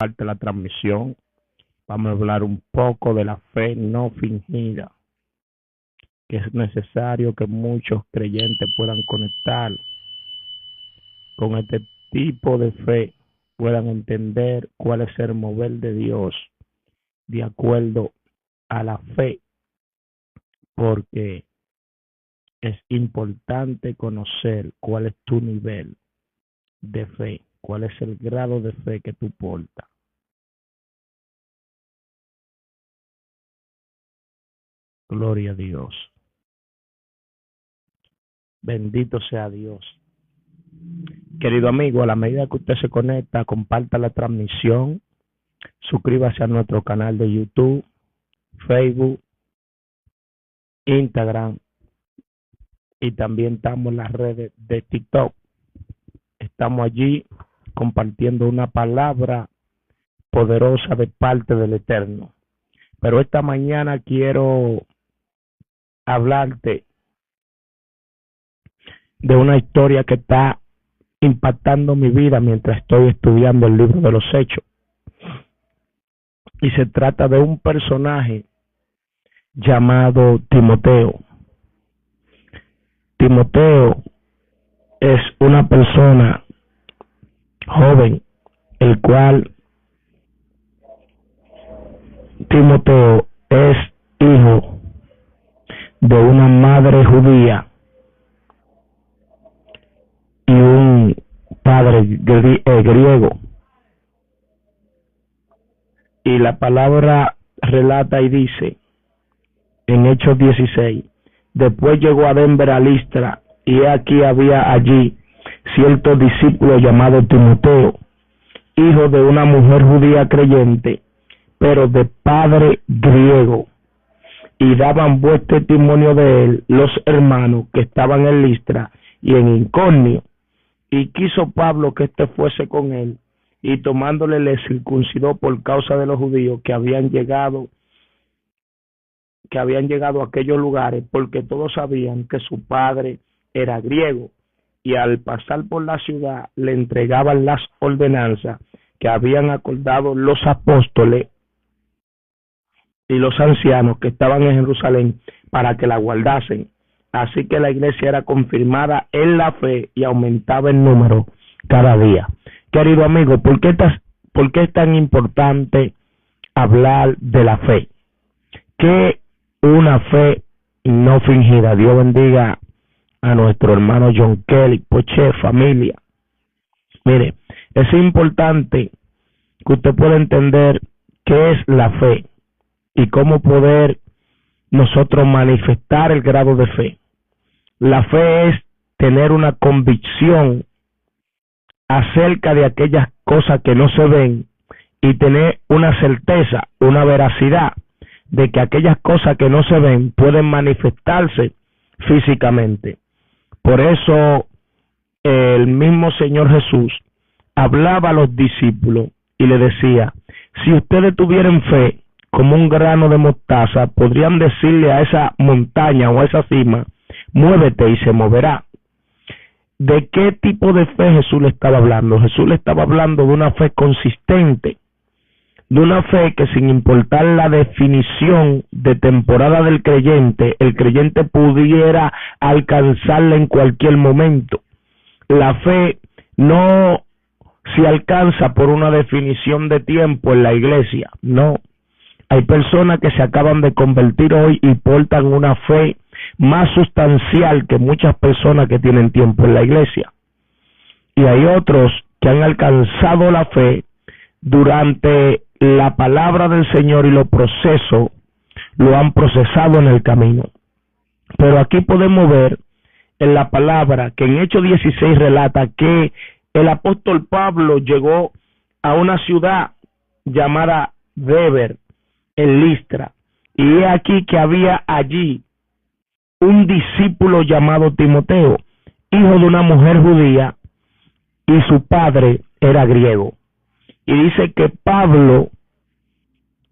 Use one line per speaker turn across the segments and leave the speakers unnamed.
parte de la transmisión. Vamos a hablar un poco de la fe no fingida, que es necesario que muchos creyentes puedan conectar con este tipo de fe, puedan entender cuál es el mover de Dios de acuerdo a la fe, porque es importante conocer cuál es tu nivel de fe, cuál es el grado de fe que tú portas. Gloria a Dios. Bendito sea Dios. Querido amigo, a la medida que usted se conecta, comparta la transmisión, suscríbase a nuestro canal de YouTube, Facebook, Instagram y también estamos en las redes de TikTok. Estamos allí compartiendo una palabra poderosa de parte del Eterno. Pero esta mañana quiero hablarte de una historia que está impactando mi vida mientras estoy estudiando el libro de los Hechos. Y se trata de un personaje llamado Timoteo. Timoteo es una persona joven, el cual Timoteo es hijo de una madre judía y un padre griego. Y la palabra relata y dice en Hechos 16, después llegó a Denver a Listra, y aquí había allí cierto discípulo llamado Timoteo, hijo de una mujer judía creyente, pero de padre griego, y daban buen testimonio de él los hermanos que estaban en Listra y en Iconio. Y quiso Pablo que éste fuese con él, y tomándole le circuncidó por causa de los judíos que habían llegado a aquellos lugares, porque todos sabían que su padre era griego, y al pasar por la ciudad le entregaban las ordenanzas que habían acordado los apóstoles y los ancianos que estaban en Jerusalén para que la guardasen. Así que la iglesia era confirmada en la fe y aumentaba en número cada día. Querido amigo, ¿por qué es tan importante hablar de la fe? ¿Qué una fe no fingida? Dios bendiga a nuestro hermano John Kelly, Poche, familia. Mire, es importante que usted pueda entender qué es la fe y cómo poder nosotros manifestar el grado de fe. La fe es tener una convicción acerca de aquellas cosas que no se ven y tener una certeza, una veracidad de que aquellas cosas que no se ven pueden manifestarse físicamente. Por eso el mismo Señor Jesús hablaba a los discípulos y le decía, si ustedes tuvieran fe como un grano de mostaza, podrían decirle a esa montaña o a esa cima, muévete y se moverá. ¿De qué tipo de fe Jesús le estaba hablando? Jesús le estaba hablando de una fe consistente, de una fe que sin importar la definición de temporada del creyente, el creyente pudiera alcanzarla en cualquier momento. La fe no se alcanza por una definición de tiempo en la iglesia, no. Hay personas que se acaban de convertir hoy y portan una fe más sustancial que muchas personas que tienen tiempo en la iglesia. Y hay otros que han alcanzado la fe durante la palabra del Señor y los procesos lo han procesado en el camino. Pero aquí podemos ver en la palabra que en Hechos 16 relata que el apóstol Pablo llegó a una ciudad llamada Denver, en Listra, y he aquí que había allí un discípulo llamado Timoteo, hijo de una mujer judía, y su padre era griego. Y dice que Pablo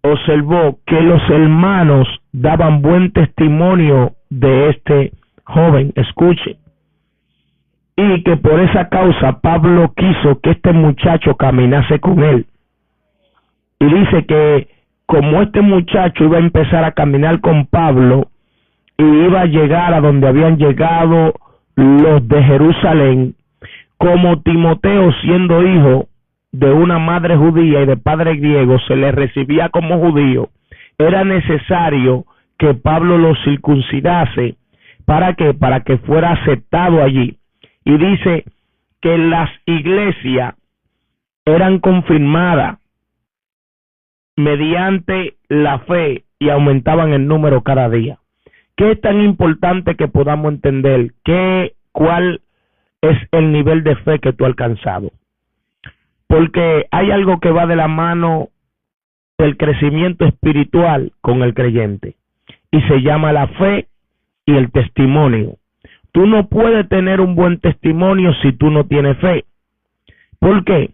observó que los hermanos daban buen testimonio de este joven, escuche, y que por esa causa Pablo quiso que este muchacho caminase con él. Y dice que como este muchacho iba a empezar a caminar con Pablo y iba a llegar a donde habían llegado los de Jerusalén, como Timoteo, siendo hijo de una madre judía y de padre griego, se le recibía como judío, era necesario que Pablo lo circuncidase. ¿Para qué? Para que fuera aceptado allí. Y dice que las iglesias eran confirmadas mediante la fe y aumentaban el número cada día. ¿Qué es tan importante que podamos entender? ¿Cuál es el nivel de fe que tú has alcanzado? Porque hay algo que va de la mano del crecimiento espiritual con el creyente y se llama la fe y el testimonio. Tú no puedes tener un buen testimonio si tú no tienes fe. ¿Por qué?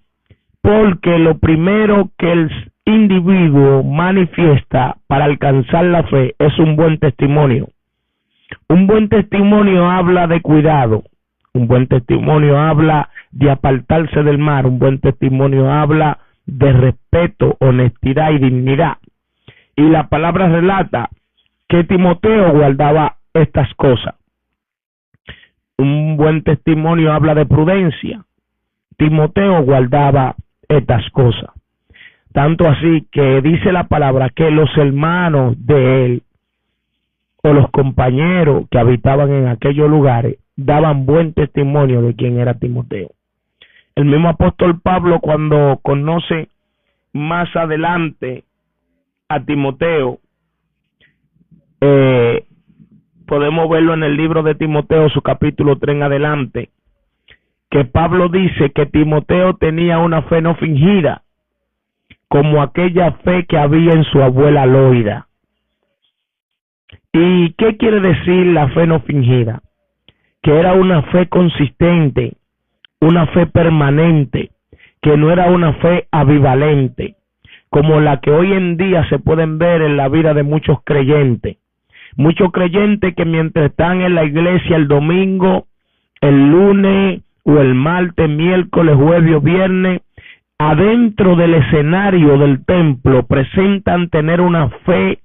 Porque lo primero que el individuo manifiesta para alcanzar la fe es un buen testimonio. Un buen testimonio habla de cuidado. Un buen testimonio habla de apartarse del mal. Un buen testimonio habla de respeto, honestidad y dignidad. Y la palabra relata que Timoteo guardaba estas cosas. Un buen testimonio habla de prudencia. Timoteo guardaba estas cosas. Tanto así que dice la palabra que los hermanos de él o los compañeros que habitaban en aquellos lugares daban buen testimonio de quién era Timoteo. El mismo apóstol Pablo, cuando conoce más adelante a Timoteo, podemos verlo en el libro de Timoteo, su capítulo 3 en adelante, que Pablo dice que Timoteo tenía una fe no fingida, como aquella fe que había en su abuela Loida. ¿Y qué quiere decir la fe no fingida? Que era una fe consistente, una fe permanente, que no era una fe ambivalente, como la que hoy en día se pueden ver en la vida de muchos creyentes. Muchos creyentes que mientras están en la iglesia el domingo, el lunes o el martes, miércoles, jueves o viernes, adentro del escenario del templo presentan tener una fe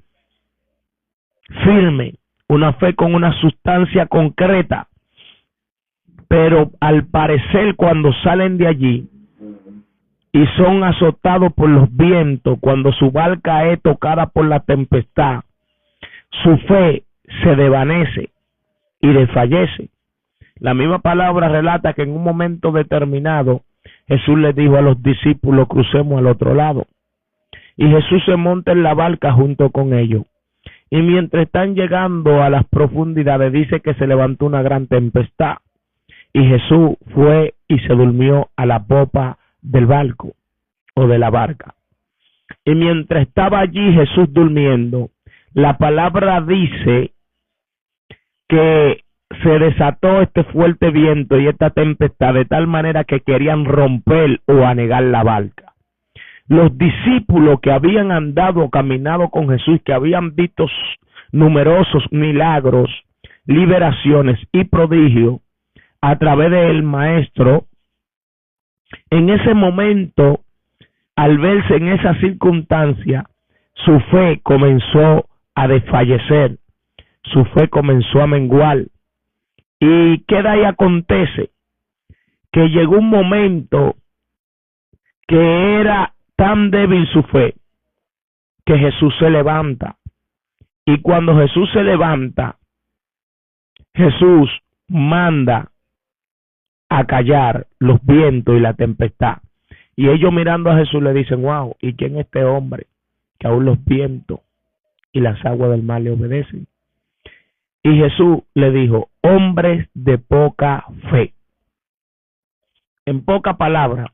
firme, una fe con una sustancia concreta, pero al parecer cuando salen de allí y son azotados por los vientos, cuando su barca es tocada por la tempestad, su fe se desvanece y desfallece. La misma palabra relata que en un momento determinado Jesús le dijo a los discípulos: crucemos al otro lado. Y Jesús se monta en la barca junto con ellos. Y mientras están llegando a las profundidades, dice que se levantó una gran tempestad. Y Jesús fue y se durmió a la popa del barco o de la barca. Y mientras estaba allí Jesús durmiendo, la palabra dice que se desató este fuerte viento y esta tempestad de tal manera que querían romper o anegar la barca. Los discípulos que habían andado, caminado con Jesús, que habían visto numerosos milagros, liberaciones y prodigios a través del Maestro, en ese momento, al verse en esa circunstancia, su fe comenzó a desfallecer, su fe comenzó a menguar. ¿Y qué da y acontece? Que llegó un momento que era tan débil su fe que Jesús se levanta. Y cuando Jesús se levanta, Jesús manda a callar los vientos y la tempestad. Y ellos mirando a Jesús le dicen: wow, ¿y quién es este hombre que aún los vientos y las aguas del mar le obedecen? Y Jesús le dijo: hombres de poca fe. En pocas palabras,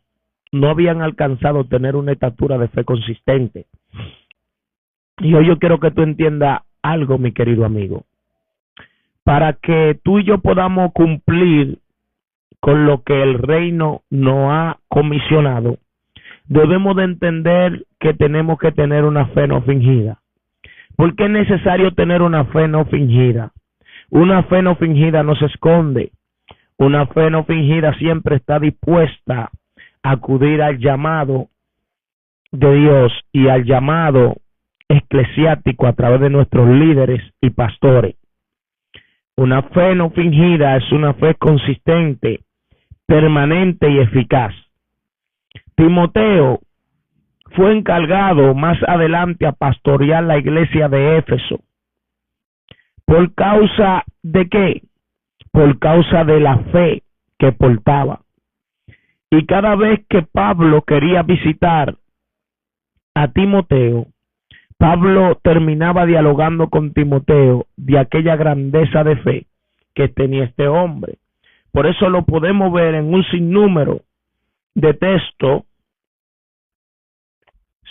no habían alcanzado a tener una estatura de fe consistente. Y hoy yo quiero que tú entiendas algo, mi querido amigo. Para que tú y yo podamos cumplir con lo que el reino nos ha comisionado, debemos de entender que tenemos que tener una fe no fingida. ¿Por qué es necesario tener una fe no fingida? Una fe no fingida no se esconde. Una fe no fingida siempre está dispuesta a acudir al llamado de Dios y al llamado eclesiástico a través de nuestros líderes y pastores. Una fe no fingida es una fe consistente, permanente y eficaz. Timoteo fue encargado más adelante a pastorear la iglesia de Éfeso. ¿Por causa de qué? Por causa de la fe que portaba. Y cada vez que Pablo quería visitar a Timoteo, Pablo terminaba dialogando con Timoteo de aquella grandeza de fe que tenía este hombre. Por eso lo podemos ver en un sinnúmero de textos.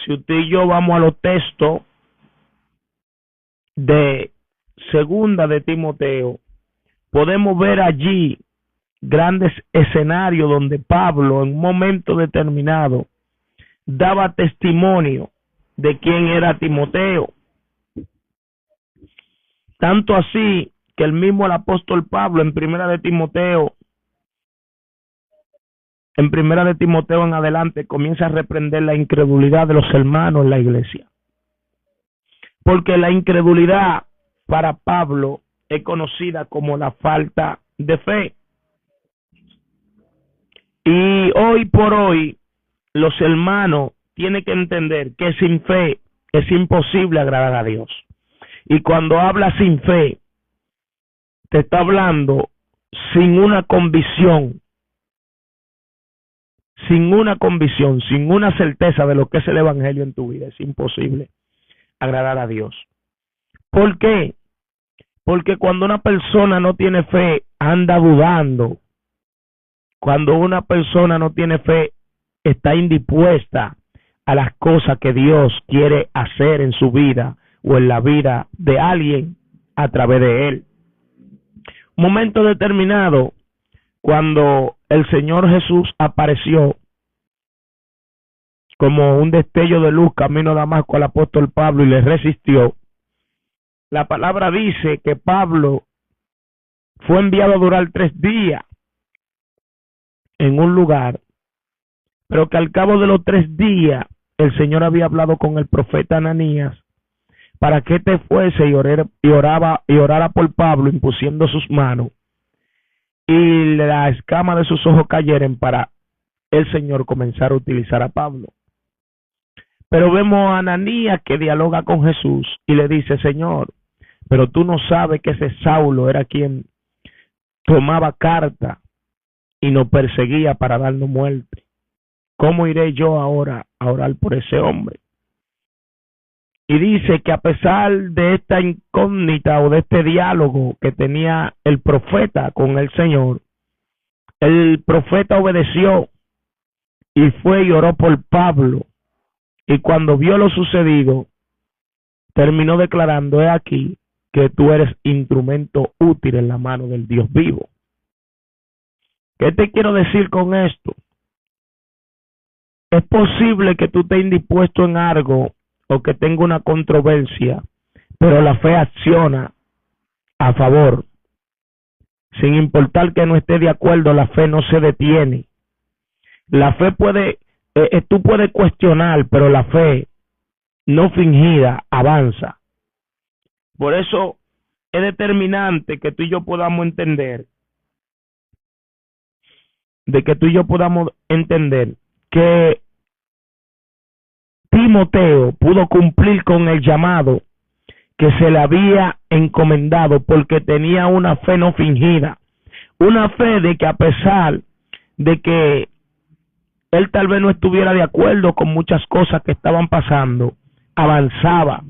Si usted y yo vamos a los textos de segunda de Timoteo, podemos ver allí grandes escenarios donde Pablo en un momento determinado daba testimonio de quién era Timoteo. Tanto así que el mismo el apóstol Pablo en primera de Timoteo en adelante comienza a reprender la incredulidad de los hermanos en la iglesia. Porque la incredulidad para Pablo es conocida como la falta de fe. Y hoy por hoy los hermanos tienen que entender que sin fe es imposible agradar a Dios. Y cuando habla sin fe, te está hablando sin una convicción, sin una certeza de lo que es el evangelio en tu vida. Es imposible agradar a Dios. ¿Por qué? Porque cuando una persona no tiene fe, anda dudando. Cuando una persona no tiene fe, está indispuesta a las cosas que Dios quiere hacer en su vida o en la vida de alguien a través de él. Un momento determinado, cuando el Señor Jesús apareció como un destello de luz camino a Damasco al apóstol Pablo y le resistió, la palabra dice que Pablo fue enviado a durar 3 días en un lugar, pero que al cabo de los 3 días el Señor había hablado con el profeta Ananías para que éste fuese y orara por Pablo, impusiendo sus manos, y la escama de sus ojos cayeren para el Señor comenzar a utilizar a Pablo. Pero vemos a Ananías que dialoga con Jesús y le dice: Señor, pero tú no sabes que ese Saulo era quien tomaba carta y nos perseguía para darnos muerte. ¿Cómo iré yo ahora a orar por ese hombre? Y dice que a pesar de esta incógnita o de este diálogo que tenía el profeta con el Señor, el profeta obedeció y fue y oró por Pablo. Y cuando vio lo sucedido, terminó declarando: he aquí que tú eres instrumento útil en la mano del Dios vivo. ¿Qué te quiero decir con esto? Es posible que tú estés indispuesto en algo o que tenga una controversia, pero la fe acciona a favor. Sin importar que no esté de acuerdo, la fe no se detiene. La fe tú puedes cuestionar, pero la fe no fingida avanza. Por eso es determinante que tú y yo podamos entender, que Timoteo pudo cumplir con el llamado que se le había encomendado porque tenía una fe no fingida, una fe de que a pesar de que él tal vez no estuviera de acuerdo con muchas cosas que estaban pasando, avanzaba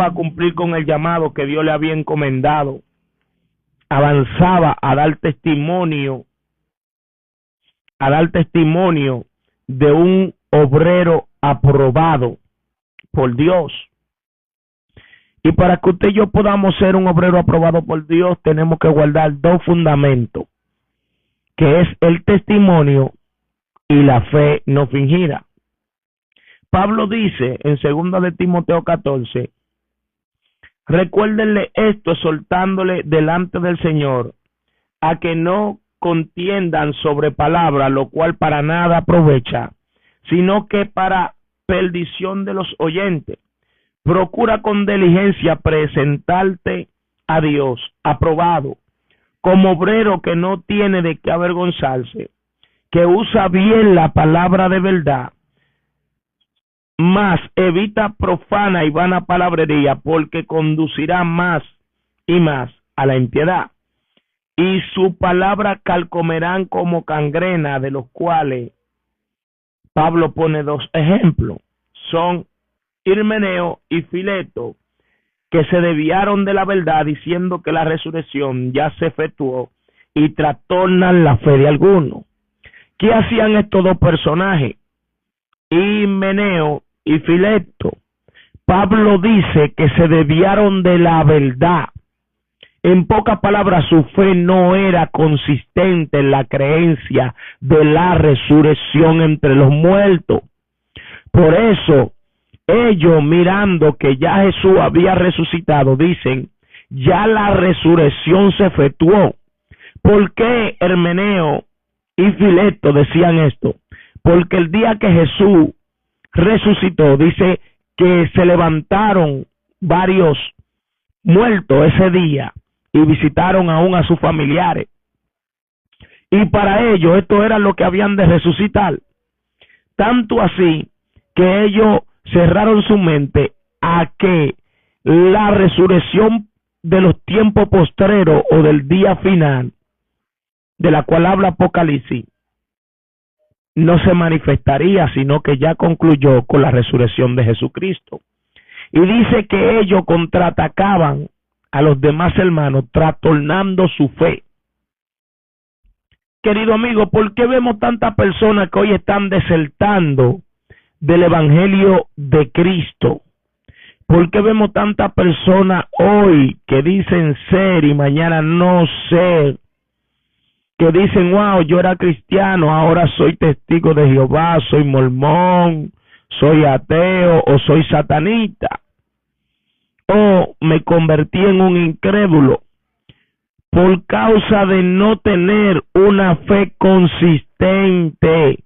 a cumplir con el llamado que Dios le había encomendado, avanzaba a dar testimonio de un obrero aprobado por Dios. Y para que usted y yo podamos ser un obrero aprobado por Dios, tenemos que guardar 2 fundamentos, que es el testimonio y la fe no fingida. Pablo dice en 2 de Timoteo 14: recuérdenle esto, exhortándole delante del Señor, a que no contiendan sobre palabra, lo cual para nada aprovecha, sino que para perdición de los oyentes. Procura con diligencia presentarte a Dios, aprobado, como obrero que no tiene de qué avergonzarse, que usa bien la palabra de verdad, mas evita profana y vana palabrería, porque conducirá más y más a la impiedad. Y su palabra calcomerán como cangrena, de los cuales Pablo pone dos ejemplos. Son Himeneo y Fileto, que se desviaron de la verdad diciendo que la resurrección ya se efectuó y trastornan la fe de algunos. ¿Qué hacían estos dos personajes? Himeneo y Fileto. Pablo dice que se desviaron de la verdad. En pocas palabras, su fe no era consistente en la creencia de la resurrección entre los muertos. Por eso, ellos, mirando que ya Jesús había resucitado, dicen, ya la resurrección se efectuó. ¿Por qué Himeneo y Fileto decían esto? Porque el día que Jesús resucitó, dice que se levantaron varios muertos ese día y visitaron aún a sus familiares. Y para ellos esto era lo que habían de resucitar. Tanto así que ellos cerraron su mente a que la resurrección de los tiempos postreros o del día final, de la cual habla Apocalipsis, no se manifestaría, sino que ya concluyó con la resurrección de Jesucristo. Y dice que ellos contraatacaban a los demás hermanos, trastornando su fe. Querido amigo, ¿por qué vemos tantas personas que hoy están desertando del evangelio de Cristo? ¿Por qué vemos tantas personas hoy que dicen ser y mañana no ser? Que dicen, wow, yo era cristiano, ahora soy testigo de Jehová, soy mormón, soy ateo o soy satanista. O me convertí en un incrédulo por causa de no tener una fe consistente.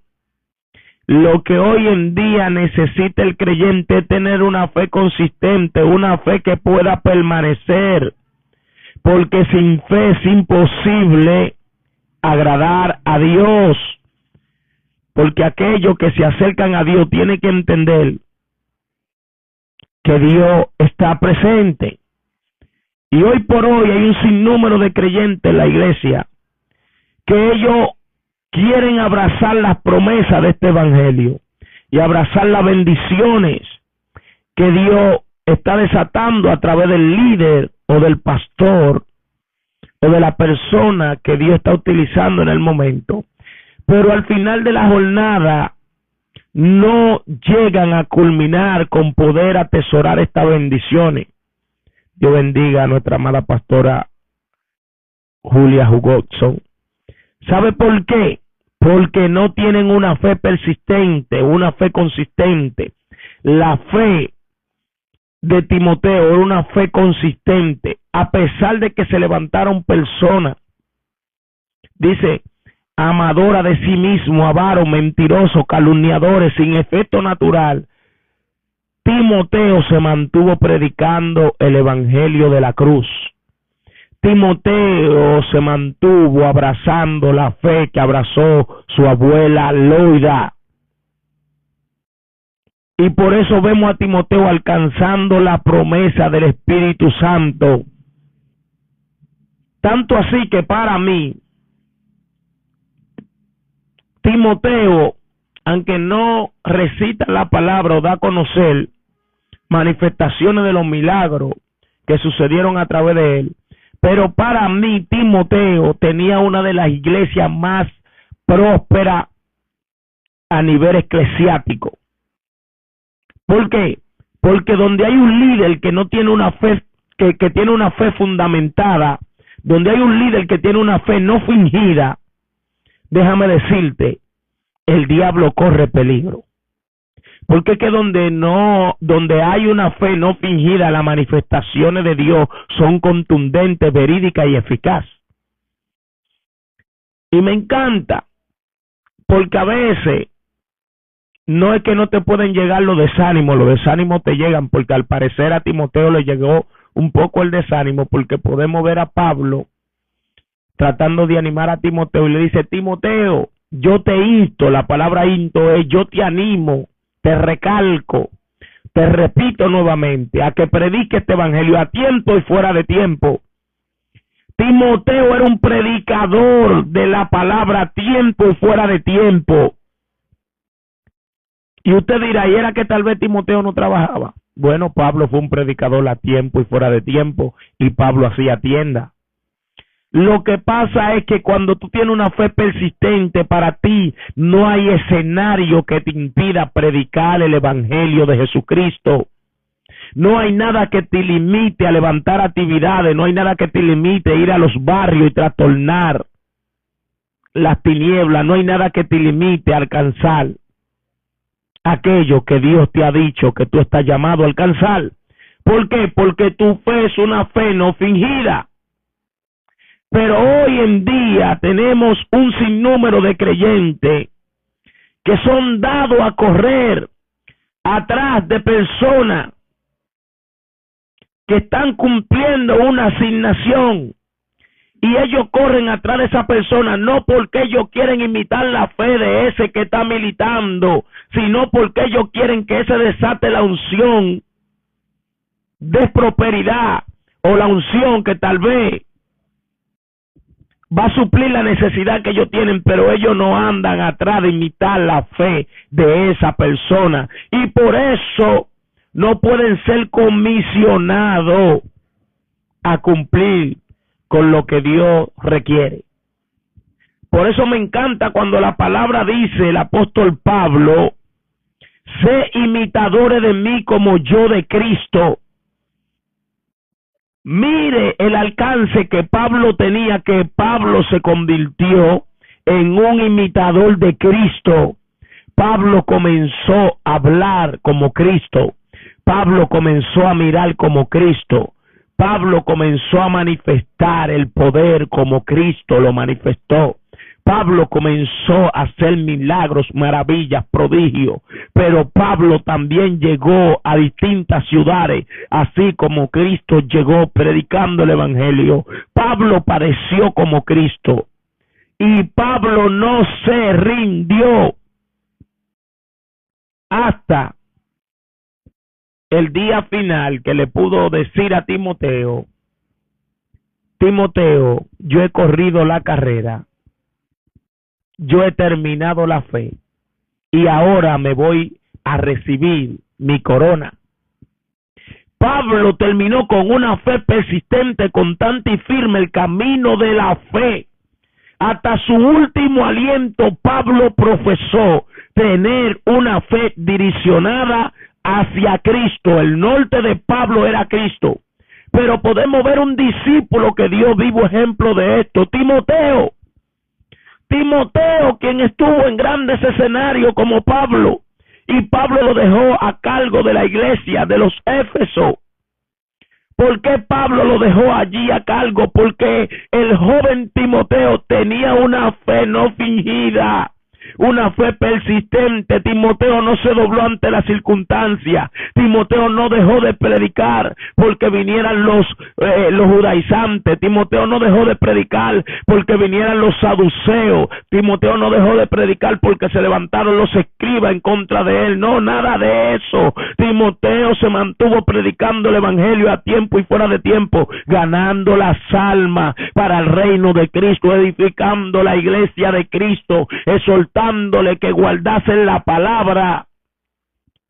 Lo que hoy en día necesita el creyente es tener una fe consistente, una fe que pueda permanecer, porque sin fe es imposible agradar a Dios, porque aquellos que se acercan a Dios tienen que entender que Dios está presente. Y hoy por hoy hay un sinnúmero de creyentes en la iglesia que ellos quieren abrazar las promesas de este evangelio y abrazar las bendiciones que Dios está desatando a través del líder o del pastor o de la persona que Dios está utilizando en el momento. Pero al final de la jornada no llegan a culminar con poder atesorar estas bendiciones. Dios bendiga a nuestra amada pastora Julia Hugotson. ¿Sabe por qué? Porque no tienen una fe persistente, una fe consistente. La fe de Timoteo era una fe consistente, a pesar de que se levantaron personas, dice, amadora de sí mismo, avaro, mentiroso, calumniadores, sin efecto natural. Timoteo se mantuvo predicando el evangelio de la cruz. Timoteo se mantuvo abrazando la fe que abrazó su abuela Loida. Y por eso vemos a Timoteo alcanzando la promesa del Espíritu Santo. Tanto así que para mí, Timoteo, aunque no recita la palabra o da a conocer manifestaciones de los milagros que sucedieron a través de él, pero para mí Timoteo tenía una de las iglesias más prósperas a nivel eclesiástico. ¿Por qué? Porque donde hay un líder que no tiene una fe, que tiene una fe fundamentada, donde hay un líder que tiene una fe no fingida, déjame decirte, el diablo corre peligro. Porque es que donde hay una fe no fingida, las manifestaciones de Dios son contundentes, verídicas y eficaces. Y me encanta, porque a veces No es que no te pueden llegar los desánimos te llegan, porque al parecer a Timoteo le llegó un poco el desánimo, porque podemos ver a Pablo tratando de animar a Timoteo y le dice: Timoteo, yo te insto, la palabra insto es yo te animo, te recalco, te repito nuevamente, a que predique este evangelio a tiempo y fuera de tiempo. Timoteo era un predicador de la palabra a tiempo y fuera de tiempo. Y usted dirá, ¿y era que tal vez Timoteo no trabajaba? Bueno, Pablo fue un predicador a tiempo y fuera de tiempo, y Pablo hacía tienda. Lo que pasa es que cuando tú tienes una fe persistente, para ti no hay escenario que te impida predicar el evangelio de Jesucristo. No hay nada que te limite a levantar actividades, no hay nada que te limite a ir a los barrios y trastornar las tinieblas, no hay nada que te limite a alcanzar aquello que Dios te ha dicho que tú estás llamado a alcanzar. ¿Por qué? Porque tu fe es una fe no fingida. Pero hoy en día tenemos un sinnúmero de creyentes que son dados a correr atrás de personas que están cumpliendo una asignación, y ellos corren atrás de esa persona no porque ellos quieren imitar la fe de ese que está militando, sino porque ellos quieren que ese desate la unción de prosperidad, o la unción que tal vez va a suplir la necesidad que ellos tienen, pero ellos no andan atrás de imitar la fe de esa persona, y por eso no pueden ser comisionados a cumplir con lo que Dios requiere. Por eso me encanta cuando la palabra dice, el apóstol Pablo: sé imitadores de mí como yo de Cristo. Mire el alcance que Pablo tenía, que Pablo se convirtió en un imitador de Cristo. Pablo comenzó a hablar como Cristo. Pablo comenzó a mirar como Cristo. Pablo comenzó a manifestar el poder como Cristo lo manifestó. Pablo comenzó a hacer milagros, maravillas, prodigios, pero Pablo también llegó a distintas ciudades, así como Cristo llegó predicando el evangelio. Pablo padeció como Cristo, y Pablo no se rindió hasta el día final, que le pudo decir a Timoteo: Timoteo, yo he corrido la carrera, yo he terminado la fe, y ahora me voy a recibir mi corona. Pablo terminó con una fe persistente, constante y firme, el camino de la fe. Hasta su último aliento, Pablo profesó tener una fe direccionada hacia Cristo. El norte de Pablo era Cristo. Pero podemos ver un discípulo que dio vivo ejemplo de esto: Timoteo. Timoteo, quien estuvo en grandes escenarios como Pablo, y Pablo lo dejó a cargo de la iglesia de los Éfesos. ¿Por qué Pablo lo dejó allí a cargo? Porque el joven Timoteo tenía una fe no fingida, una fe persistente. Timoteo no se dobló ante las circunstancias. Timoteo no dejó de predicar porque vinieran los judaizantes. Timoteo no dejó de predicar porque vinieran los saduceos. Timoteo no dejó de predicar porque se levantaron los escribas en contra de él. No, nada de eso. Timoteo se mantuvo predicando el evangelio a tiempo y fuera de tiempo, ganando las almas para el reino de Cristo, edificando la iglesia de Cristo, exhortándole que guardasen la palabra.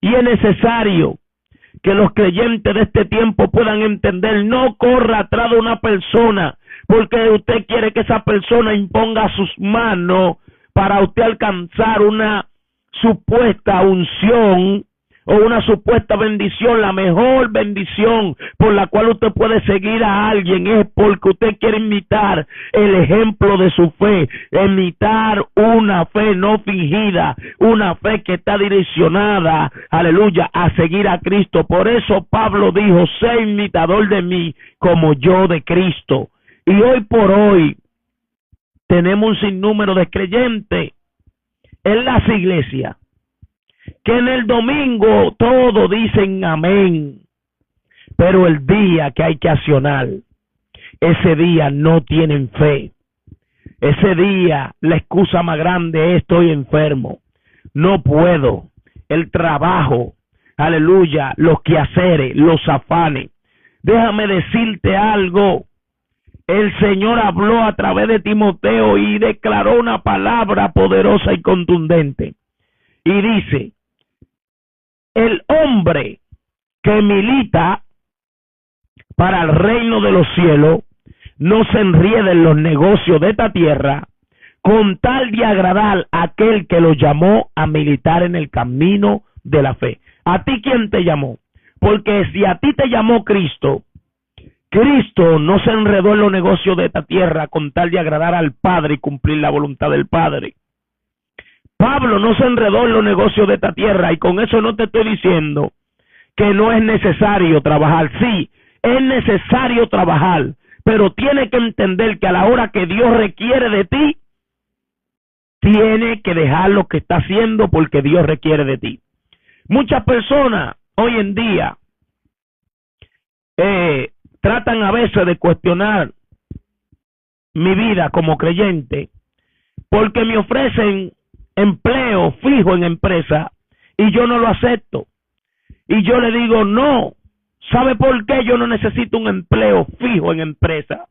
Y es necesario que los creyentes de este tiempo puedan entender: no corra atrás de una persona porque usted quiere que esa persona imponga sus manos para usted alcanzar una supuesta unción o una supuesta bendición. La mejor bendición por la cual usted puede seguir a alguien es porque usted quiere imitar el ejemplo de su fe, imitar una fe no fingida, una fe que está direccionada, aleluya, a seguir a Cristo. Por eso Pablo dijo: sé imitador de mí como yo de Cristo. Y hoy por hoy tenemos un sinnúmero de creyentes en las iglesias que en el domingo todos dicen amén, pero el día que hay que accionar, ese día no tienen fe. Ese día la excusa más grande es: estoy enfermo, no puedo, el trabajo, aleluya, los quehaceres, los afanes. Déjame decirte algo. El Señor habló a través de Timoteo y declaró una palabra poderosa y contundente. Y dice: el hombre que milita para el reino de los cielos no se enriede en los negocios de esta tierra, con tal de agradar a aquel que lo llamó a militar en el camino de la fe. ¿A ti quién te llamó? Porque si a ti te llamó Cristo, Cristo no se enredó en los negocios de esta tierra con tal de agradar al Padre y cumplir la voluntad del Padre. Pablo no se enredó en los negocios de esta tierra, y con eso no te estoy diciendo que no es necesario trabajar. Sí, es necesario trabajar, pero tiene que entender que a la hora que Dios requiere de ti, tiene que dejar lo que está haciendo porque Dios requiere de ti. Muchas personas hoy en día tratan a veces de cuestionar mi vida como creyente porque me ofrecen empleo fijo en empresa y yo no lo acepto. Y yo le digo: no. ¿Sabe por qué yo no necesito un empleo fijo en empresa?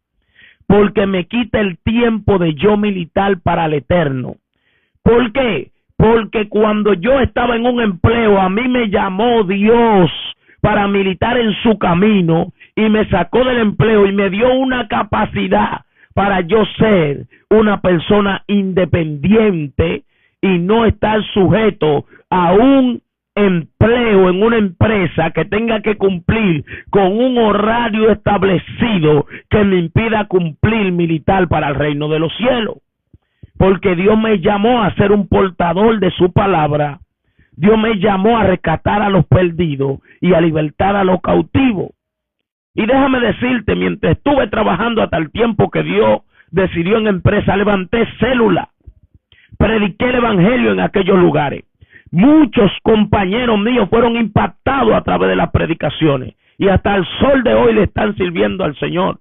Porque me quita el tiempo de yo militar para el eterno. ¿Por qué? Porque cuando yo estaba en un empleo, a mí me llamó Dios para militar en su camino y me sacó del empleo y me dio una capacidad para yo ser una persona independiente y no estar sujeto a un empleo en una empresa que tenga que cumplir con un horario establecido que me impida cumplir militar para el reino de los cielos. Porque Dios me llamó a ser un portador de su palabra. Dios me llamó a rescatar a los perdidos y a libertar a los cautivos. Y déjame decirte, mientras estuve trabajando hasta el tiempo que Dios decidió en empresa, levanté células, prediqué el evangelio en aquellos lugares. Muchos compañeros míos fueron impactados a través de las predicaciones y hasta el sol de hoy le están sirviendo al Señor.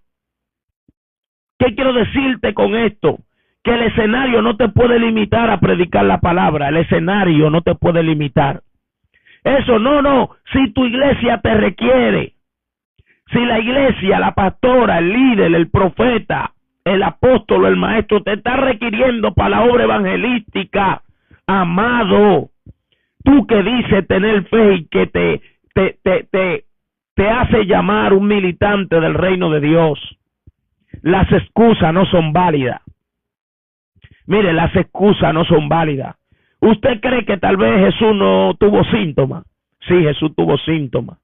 ¿Qué quiero decirte con esto? Que el escenario no te puede limitar a predicar la palabra. El escenario no te puede limitar. Eso no. Si tu iglesia te requiere, si la iglesia, la pastora, el líder, el profeta, el apóstol, el maestro te está requiriendo para la obra evangelística, amado, tú que dices tener fe y que te hace llamar un militante del reino de Dios, las excusas no son válidas. Mire, las excusas no son válidas. ¿Usted cree que tal vez Jesús no tuvo síntomas? Sí, Jesús tuvo síntomas.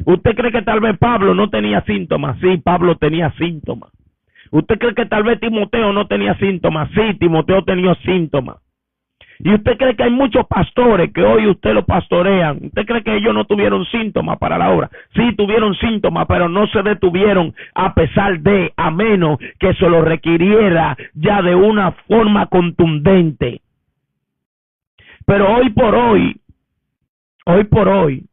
¿Usted cree que tal vez Pablo no tenía síntomas? Sí, Pablo tenía síntomas. ¿Usted cree que tal vez Timoteo no tenía síntomas? Sí, Timoteo tenía síntomas. ¿Y usted cree que hay muchos pastores que hoy usted los pastorean? ¿Usted cree que ellos no tuvieron síntomas para la obra? Sí, tuvieron síntomas, pero no se detuvieron a pesar de, a menos que se lo requiriera ya de una forma contundente. Pero hoy por hoy,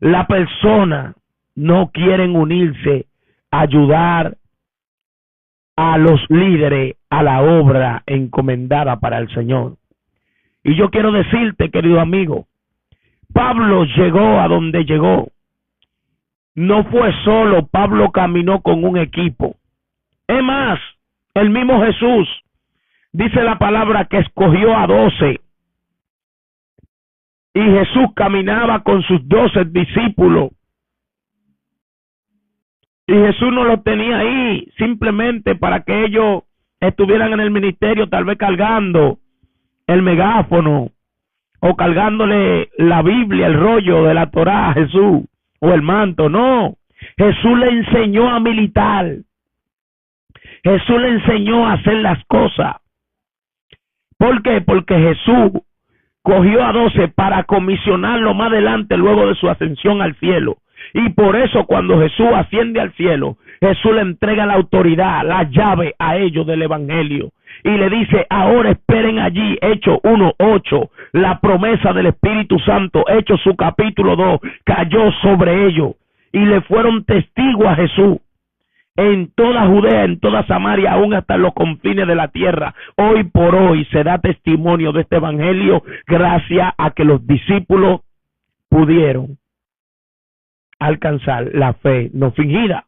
la persona no quieren unirse a ayudar a los líderes a la obra encomendada para el Señor. Y yo quiero decirte, querido amigo, Pablo llegó a donde llegó. No fue solo, Pablo caminó con un equipo. Es más, el mismo Jesús dice la palabra que escogió a 12. Y Jesús caminaba con sus 12 discípulos. Y Jesús no los tenía ahí simplemente para que ellos estuvieran en el ministerio, tal vez cargando el megáfono o cargándole la Biblia, el rollo de la Torá a Jesús o el manto. No, Jesús le enseñó a militar. Jesús le enseñó a hacer las cosas. ¿Por qué? Porque Jesús cogió a 12 para comisionarlo más adelante luego de su ascensión al cielo. Y por eso cuando Jesús asciende al cielo, Jesús le entrega la autoridad, la llave a ellos del evangelio. y le dice, ahora esperen allí, Hechos 1:8, la promesa del Espíritu Santo, Hechos su capítulo 2, cayó sobre ellos y le fueron testigos a Jesús en toda Judea, en toda Samaria, aún hasta los confines de la tierra. Hoy por hoy se da testimonio de este evangelio gracias a que los discípulos pudieron alcanzar la fe no fingida.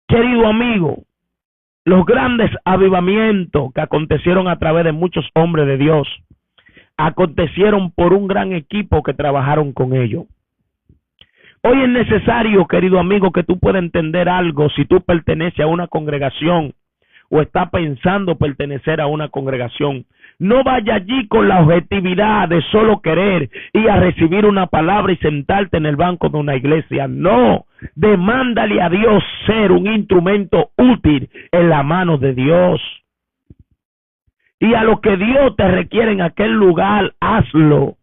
Querido amigo, los grandes avivamientos que acontecieron a través de muchos hombres de Dios acontecieron por un gran equipo que trabajaron con ellos. Hoy es necesario, querido amigo, que tú puedas entender algo si tú perteneces a una congregación o estás pensando pertenecer a una congregación. No vaya allí con la objetividad de solo querer ir a recibir una palabra y sentarte en el banco de una iglesia. No, demándale a Dios ser un instrumento útil en la mano de Dios. Y a lo que Dios te requiere en aquel lugar, hazlo.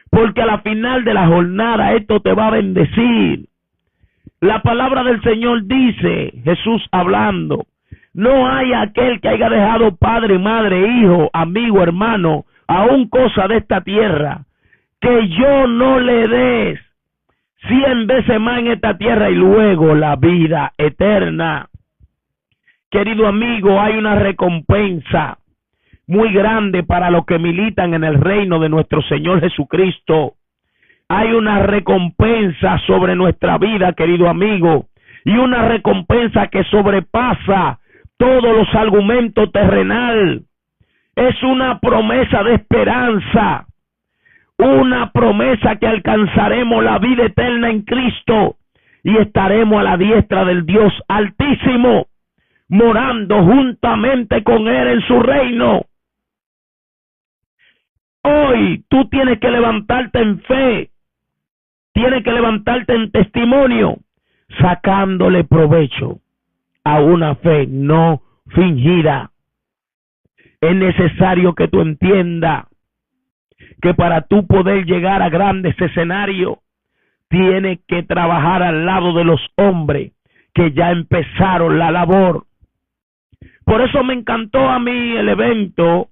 Porque a la final de la jornada esto te va a bendecir. La palabra del Señor dice, Jesús hablando, no hay aquel que haya dejado padre, madre, hijo, amigo, hermano, aún cosa de esta tierra, que yo no le des 100 veces más en esta tierra y luego la vida eterna. Querido amigo, hay una recompensa muy grande para los que militan en el reino de nuestro Señor Jesucristo. Hay una recompensa sobre nuestra vida, querido amigo, y una recompensa que sobrepasa todos los argumentos terrenal. Es una promesa de esperanza, una promesa que alcanzaremos la vida eterna en Cristo y estaremos a la diestra del Dios Altísimo, morando juntamente con Él en su reino. Hoy tú tienes que levantarte en fe, tienes que levantarte en testimonio, sacándole provecho a una fe no fingida. Es necesario que tú entiendas que para tú poder llegar a grandes escenarios, tienes que trabajar al lado de los hombres que ya empezaron la labor. Por eso me encantó a mí el evento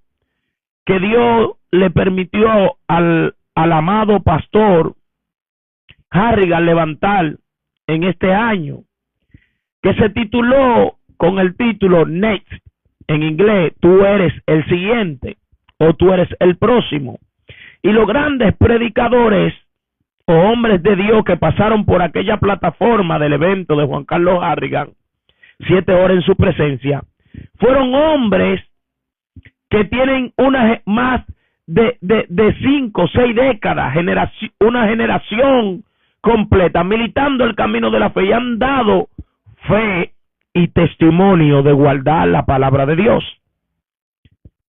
que Dios le permitió al amado pastor Harrigan levantar en este año, que se tituló con el título Next, en inglés, tú eres el siguiente o tú eres el próximo. Y los grandes predicadores o hombres de Dios que pasaron por aquella plataforma del evento de Juan Carlos Harrigan, 7 horas en su presencia, fueron hombres que tienen más de 5 o 6 décadas, una generación completa militando el camino de la fe y han dado fe y testimonio de guardar la palabra de Dios.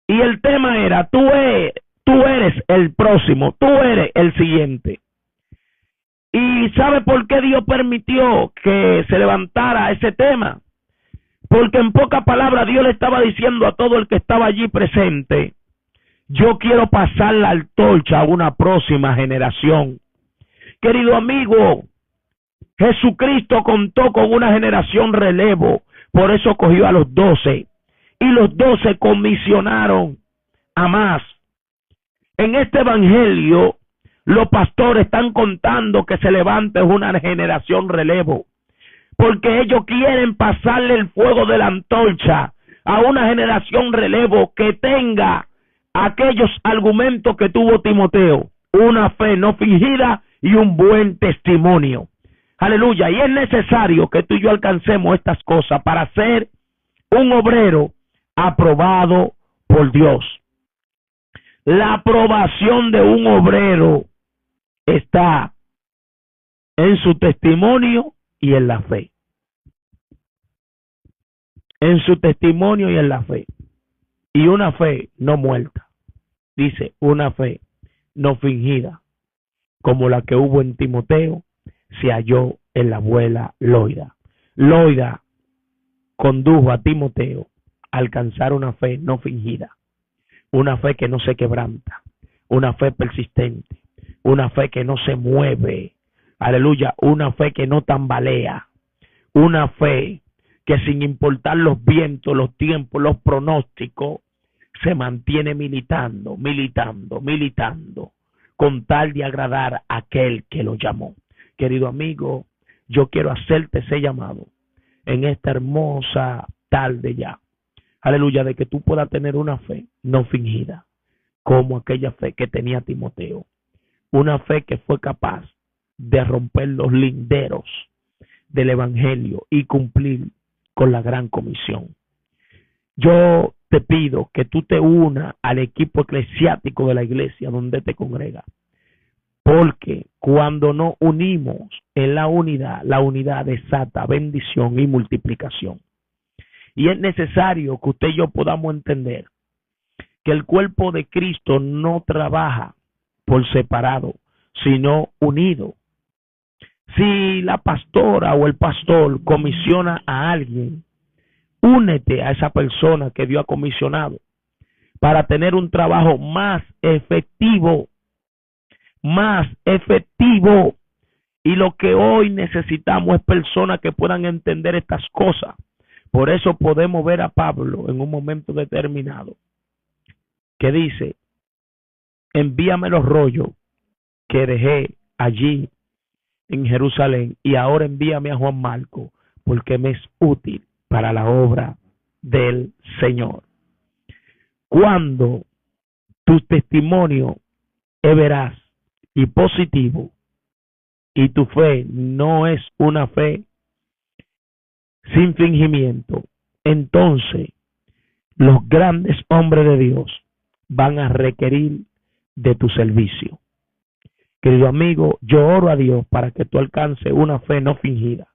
Y el tema era, tú eres el próximo, tú eres el siguiente. ¿Y sabe por qué Dios permitió que se levantara ese tema? Porque en pocas palabras Dios le estaba diciendo a todo el que estaba allí presente, yo quiero pasar la antorcha a una próxima generación. Querido amigo, Jesucristo contó con una generación relevo, por eso cogió a los 12 y los 12 comisionaron a más. En este evangelio, los pastores están contando que se levante una generación relevo, porque ellos quieren pasarle el fuego de la antorcha a una generación relevo que tenga aquellos argumentos que tuvo Timoteo, una fe no fingida y un buen testimonio. Aleluya. Y es necesario que tú y yo alcancemos estas cosas para ser un obrero aprobado por Dios. La aprobación de un obrero está en su testimonio y en la fe. En su testimonio y en la fe. Y una fe no muerta. Dice, una fe no fingida, como la que hubo en Timoteo, se halló en la abuela Loida. Loida condujo a Timoteo a alcanzar una fe no fingida, una fe que no se quebranta, una fe persistente, una fe que no se mueve, aleluya, una fe que no tambalea, una fe que sin importar los vientos, los tiempos, los pronósticos, se mantiene militando, con tal de agradar a aquel que lo llamó. Querido amigo, yo quiero hacerte ese llamado en esta hermosa tarde ya. Aleluya, de que tú puedas tener una fe no fingida, como aquella fe que tenía Timoteo. Una fe que fue capaz de romper los linderos del evangelio y cumplir con la gran comisión. Yo te pido que tú te unas al equipo eclesiástico de la iglesia donde te congrega, porque cuando nos unimos en la unidad desata bendición y multiplicación. Y es necesario que usted y yo podamos entender que el cuerpo de Cristo no trabaja por separado, sino unido. Si la pastora o el pastor comisiona a alguien, únete a esa persona que Dios ha comisionado para tener un trabajo más efectivo. Y lo que hoy necesitamos es personas que puedan entender estas cosas. Por eso podemos ver a Pablo en un momento determinado que dice: envíame los rollos que dejé allí en Jerusalén, y ahora envíame a Juan Marco, porque me es útil para la obra del Señor. Cuando tu testimonio es veraz y positivo, y tu fe no es una fe sin fingimiento, entonces los grandes hombres de Dios van a requerir de tu servicio. Querido amigo, yo oro a Dios para que tú alcances una fe no fingida,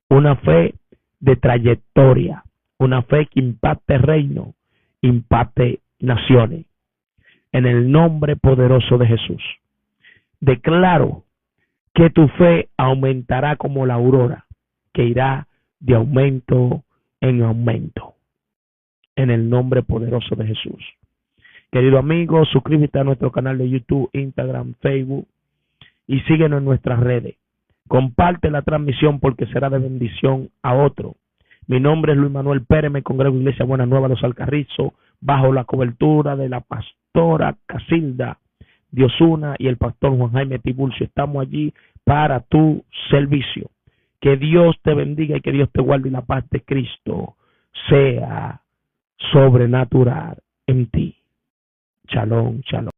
una fe de trayectoria, una fe que impacte reino, impacte naciones. En el nombre poderoso de Jesús, declaro que tu fe aumentará como la aurora, que irá de aumento en aumento. En el nombre poderoso de Jesús. Querido amigo, suscríbete a nuestro canal de YouTube, Instagram, Facebook y síguenos en nuestras redes. Comparte la transmisión porque será de bendición a otro. Mi nombre es Luis Manuel Pérez, me congrego Iglesia Buena Nueva Los Alcarrizos, bajo la cobertura de la pastora Casilda de Osuna y el pastor Juan Jaime Tiburcio. Estamos allí para tu servicio. Que Dios te bendiga y que Dios te guarde, y la paz de Cristo sea sobrenatural en ti. Shalom, shalom.